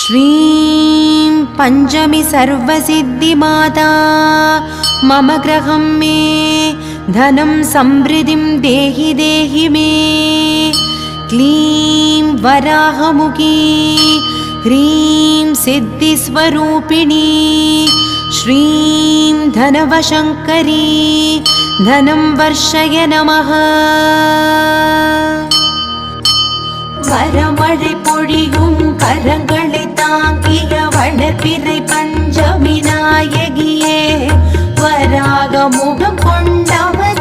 श्रीं पंचमी सर्वसिद्धिमाता मम ग्रहं मे धनं समृद्धिं देहि देहि मे। क्लीं वराहमुखी ह्रीं सिद्धिस्वरूपिणी श्रीं धनवशङ्करी धनं वर्षय नमः। வரமழை பொழியும் கரங்களை தாங்கிய வளர்பிறை பஞ்சமி நாயகியே, வராக முகம் கொண்டவதரித்தவளே,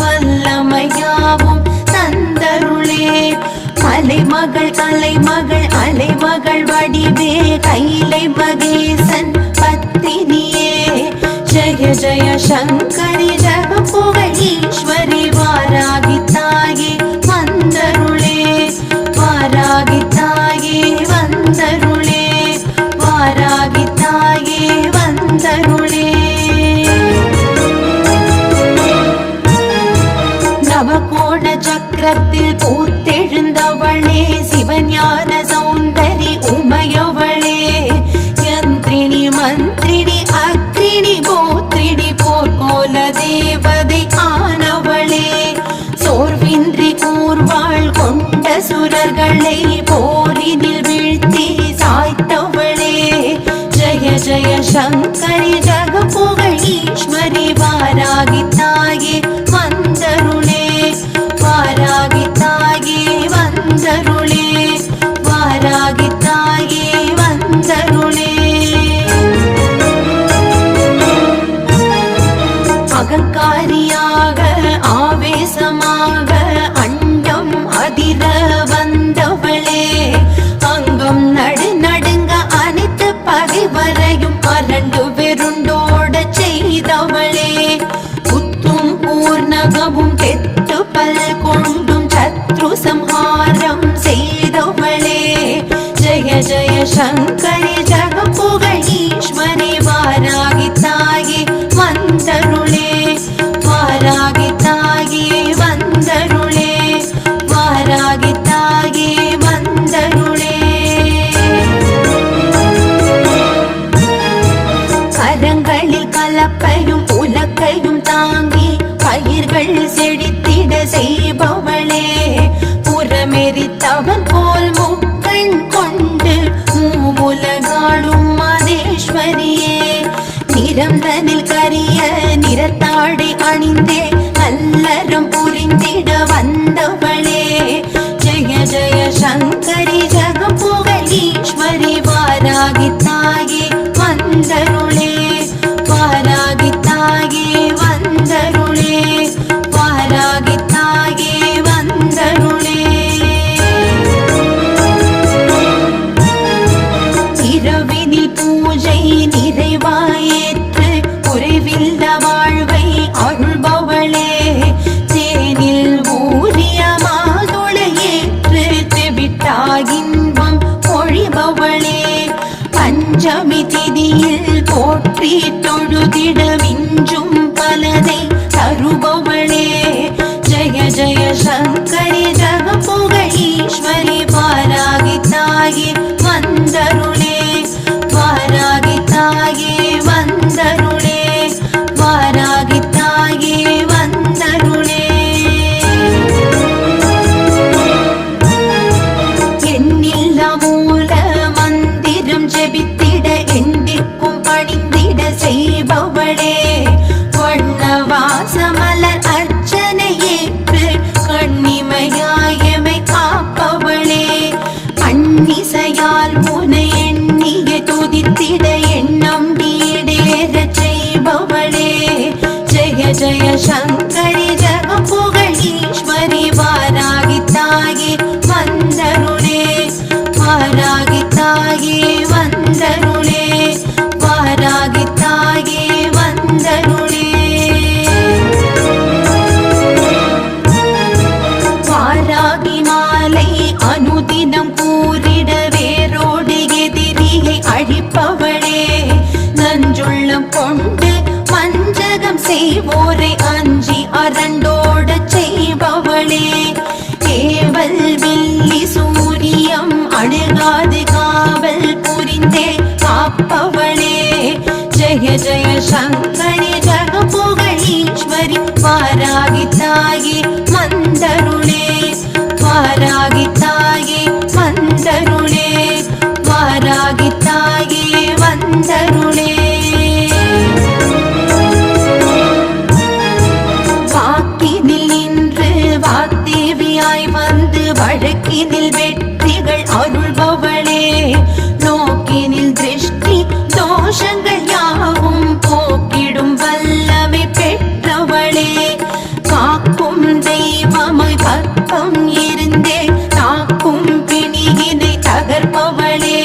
வல்லமையாவும் தந்தருளே. மலைமகள் கலைமகள் அலைமகள் வடிவே, கைலை மகேசன் பத்தினியே, ஜய ஜய சங்கரி ஜகபுகழ் ஈஸ்வரி வாராகி தாயே வந்தருளே, வாராகி தாயே வந்தருளே, வாராகி தாயே வந்தருளே. நவகோண சக்கரத்தில் பூத்தெழுந்தவளே, சிவஞான சௌந்தரி உமையவளே, யந்திரிணி மந்திரிணி அக்ரிணி போத்ரிணி போர்க்கோல தேவதை ஆனவளே, சோர்வின்றி கூர்வாள் கொண்ட சுரர்களை போரினில் வீழ்த்தி சாய்த்தவளே, ஜய ஜய சங்கரி ஜகபுகழ் ஈஸ்வரி வாராகி தாயே வந்தருளே, வாராகி தாயே வந்தருளே, வாராகி தாயே வந்தருளே. அகங்காரியாக ஆவேசமாக அண்டம் அதிர வந்தவளே, அங்கம் நடு நடுங்க அனைத்து பகைவரையும் அரண்டு வெருண்டோட செய்தவளே, புத்தும் பூர்ணகமும் தெத்து பல் கொண்டும் சத்ரு சம்ஹாரம் செய்தவளே, ஜய ஜய சங்கரி ஜகபுகழ் ஈஸ்வரி வாராகி தாயே வந்தருளே, வாராகி தாயே வந்தருளே, வாராகி தாயே வந்தருளே. கரங்களில் கலப்பையும் உலக்கையும் தாங்கி பயிர்கள் செழித்திட செய்பவளே, புறமெரித்தவன் போல் முக்கண் கொண்டு மூவுலகாளும் மதேஸ்வரியே, நிறந்தனில் கரிய நிறத்தாடை அணிந்தே நல்லறம் புரிந்திட வந்தவளே, ஜய ஜய சங்கரி ஜகபுகழ் ஈஸ்வரி வாராகி தாயே வந்தருளே, வாராகி தாயே வந்தருளே, வாராகி தாயே வந்தருளே. இரவினில் பூஜை நிறைவாயேற்று குறைவில்ல வாழ்வை அருள்பவளே, தேனில் ஊரிய மாதுளையேற்று தெவிட்டாகின்பம் பொழிபவளே, பஞ்சமி திதியில் போற்றி தொழுதிட மிஞ்சும் பலதை தருபவளே, ஜய ஜய சங்கரி ஜகபுகழ் ஈஸ்வரி வாராகி தாயே வந்தருளே, வாராகி தாயே வந்தருளே, வாராகி தாயே வந்தருளே. எண்ணில்ல மூல மந்திரம் ஜெபித்திட எண்டிற்கும் பணிந்திட செய்பவளே, வண்ணவாசமலர் அர்ச்சனை ஏற்று கண்ணிமையாயமை காப்பவளே, அன்னிசையால் உனை எண்ணிய துதித்திட எண்ணம் வீடேற செய்பவளே, ஜய ஜய சங்கரி ஜகபுகழ் ஈஸ்வரி வாராகி தாயே வந்தருளே, வாராகி தாயே வந்தருளே, வாராகி தாயே வந்தருளே. வாராகி மாலை அனுதினம் கூறிட வேரோடு எதிரியை அழிப்பவளே, நஞ்சுள்ளம் கொண்டு வஞ்சகம் செய்வோரை அஞ்சி அரண்டோட செய்பவளே, ஏவல் வில்லி சூரியம் அணுகாது காவல் புரிந்தே காப்பவளே ஜெய ஜெய சங்கரி ஜகபுகழீஸ்வரி வாராகி தாயே வந்தருளே வாராகி தாயே வந்தருளே வாராகி தாயே வந்தருளே வாக்கினில் நின்று வாக்தேவியாய் வந்து வழக்கினில் வெற்றிகள் அருள்பவளே நோக்கினில் திருஷ்டி தோஷங்கள் யாவும் போக்கிடும் வல்லமை பெற்றவளே காக்கும் தெய்வமாய் பக்கம் இருந்தே தாக்கும் பிணியினை தகர்ப்பவளே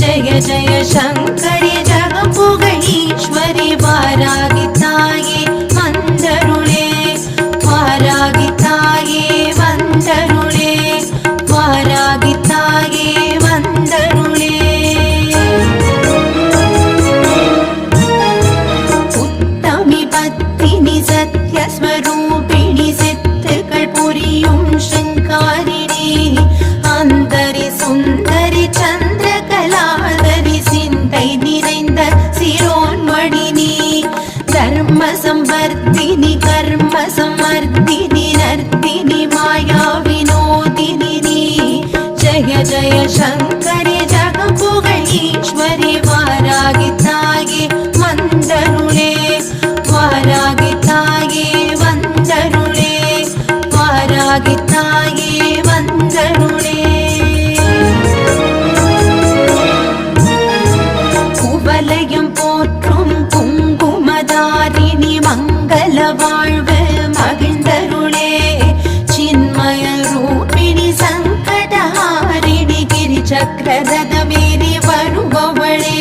ஜெய ஜெய சங்கரி ஜகபுகழீஸ்வரி வாராகி தாயே வந்தருளே வாராகி தாயே வந்தருளே வாராகி தாயே வந்தருளே உத்தமி பத்தினி சத்யஸ்வரூபிணி சித்துக்கள் புரியும் ஸ்ருங்காரிணி அந்தரி சுந்தரி சந்திரகலாதரி சிந்தை நிறைந்த சிரோன்மணினி தர்ம சம்வர்த்தினி கர்ம சமர்த்தினி நர்த்தினி மாயா வினோதினி ஜெய ஜெய சங்கரி ஜகபுகழீஸ்வரி வாராகி தாயே வந்தருளே வாராகி தாயே வந்தருளே வாராகி தாயே வந்தருளே குவலயம் போற்றும் குங்குமதாரிணி மங்கள வாழ்வு மகிழ்ந்தருளே சின்மய ரூபிணி சங்கடஹாரிணி கிரி சக்கரரதமேறி வருபவளே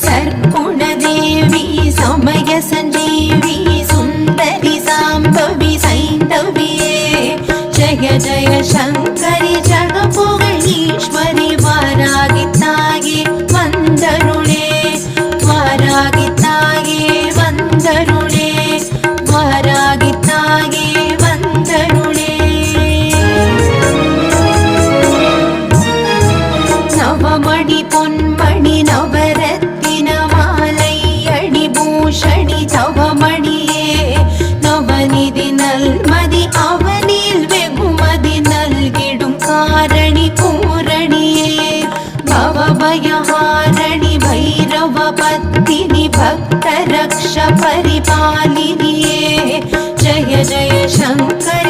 சர்க்குண தேவி சமய சஞ்சீவி சுந்தரி சாம்பவி சைந்தவியே ஜெய ஜெய சங்கரி ஜகபுகழீஸ்வரி வாராகி தாயே வந்தருளே வாராகி தாயே வந்தருளே வாராகி தாயே வந்தருளே நவமணி பொன்மணி நவரத்தின மாலை அணி பூஷணி தவமணியே நவநிதி நல்மதி அவனில் வெகுமதி நல்கிடும் காரணி பூரணியே பவபயஹாரணி பைரவ பத்தினி பக்த ரக்ஷ பரிபாலினியே ஜெய ஜெய சங்கரி